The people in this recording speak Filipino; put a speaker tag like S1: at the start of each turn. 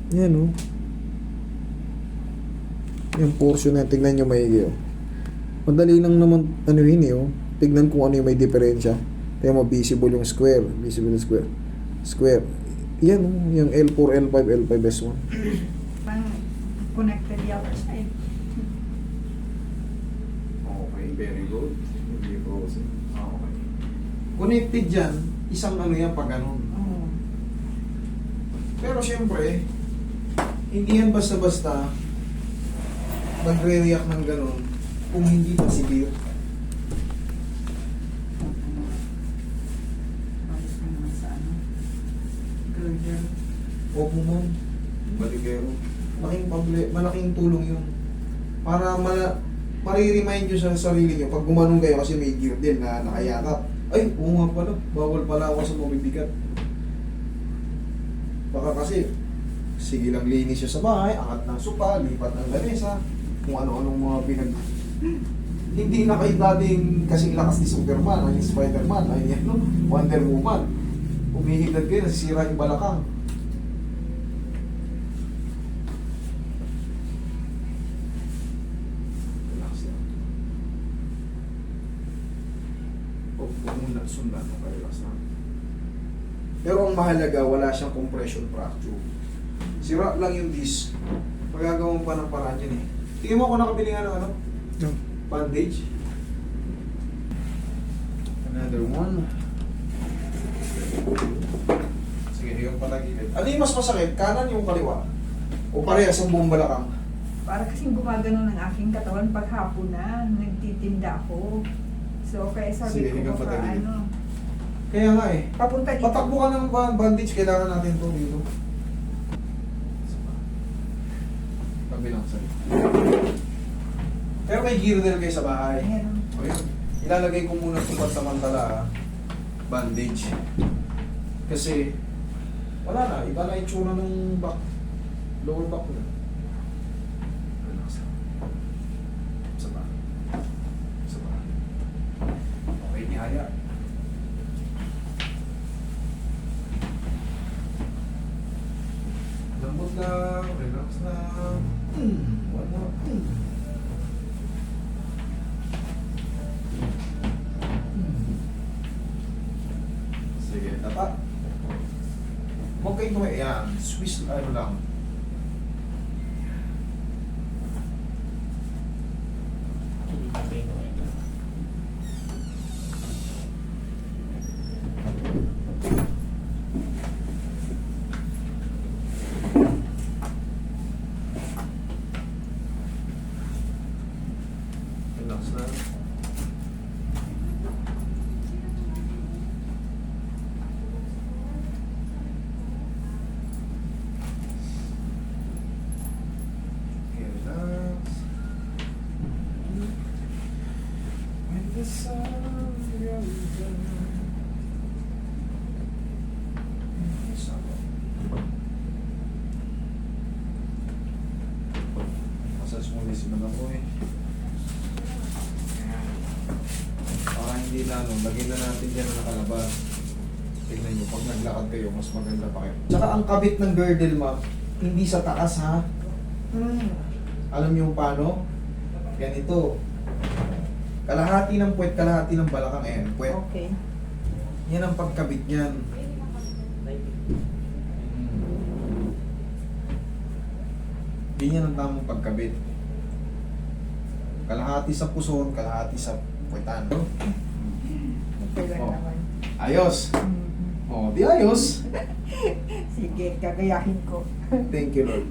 S1: Yan o. Yung portion na, tignan nyo maigi o. Madali lang naman, ano yun eh o. Tignan kung ano yung may diferensya. Tignan mo, visible yung square. Visible yung square. Square. Yan o, yung L4, L5, L5, S1.
S2: Parang connected the other side.
S1: Okay, very good. Hindi frozen. Okay. Connected dyan, isang ano yan pag ganun.
S2: Oo.
S1: Pero syempre, hindi yan basta-basta magre-react ng ganun kung hindi pa severe.
S2: Balik na naman sa ano. Girder.
S1: Opo ma'am, baligero. Malaking tulong yun. Para mariremind nyo sa sarili nyo, pag gumanong kayo kasi may gear din na nakayakap. Ay, oo nga pala, bawal pala ako sa mabibigat. Baka kasi, sige lang linis siya sa bahay, angat ng sopa, lipat ng lamesa, kung ano-anong mga hindi na kayo dating kasing lakas ni Superman, ay Spiderman, ay ano, Wonder Woman. Umihigad kayo, nasisira yung balakang. Relax lang. Huwag muna sundan, relax lang. Pero ang mahalaga, wala siyang compression fracture. Sira lang yung disc. Magagawang pa ng paraan yun eh. Tingnan mo ako nakabili nga ng ano?
S3: No.
S1: Bandage. Another one. Sige, yung palagilid. Ano yung mas masakit? Kanan yung kaliwa? O parehas ang buong balakang?
S2: Para kasing gumagano ng aking katawan pag hapon na, nagtitinda ako. So, kaya sabi
S1: Sige,
S2: ko
S1: ikaw
S2: baka
S1: patagilid.
S2: ano,
S1: Kaya nga eh.
S2: papunta dito.
S1: Patakbo ka ng bandage, kailangan natin ito dito. Kabilang sa'yo. Pero may girdle kayo sa bahay.
S2: Meron.
S1: O yun. Ilalagay ko muna ito pansamantala, bandage. Kasi, wala na. Iba na yung tsura ng back. Lower back ko na. Relax lang. Isa pa. Isa pa. Okay, nihaya. Lambot lang. Relax lang. One more. Sige, tapa. Huwag kayong tumay. Ayan, Swiss, ano lang. Relax lang. Relax. When the sun goes down. Massage mo ulit naman ako eh. Para hindi na ano, lagyan na natin dyan na nakalabas. Tignan nyo, pag naglakad kayo, mas maganda pa kayo. Tsaka ang kabit ng girdle ma'am, hindi sa taas ha. Alam niyo paano? Ganito. Kalahati ng puwet, kalahati ng balakang. Ayan, puwet.
S2: Okay.
S1: Yan ang pagkabit niyan. Ganyan ang tamang pagkabit. Kalahati sa puson, kalahati sa puwetan.
S2: Okay lang
S1: Oh.
S2: naman.
S1: Ayos!
S2: Mhm.
S1: Oh, di ayos!
S2: Sige, gagayahin ko.
S1: Thank you, Lord.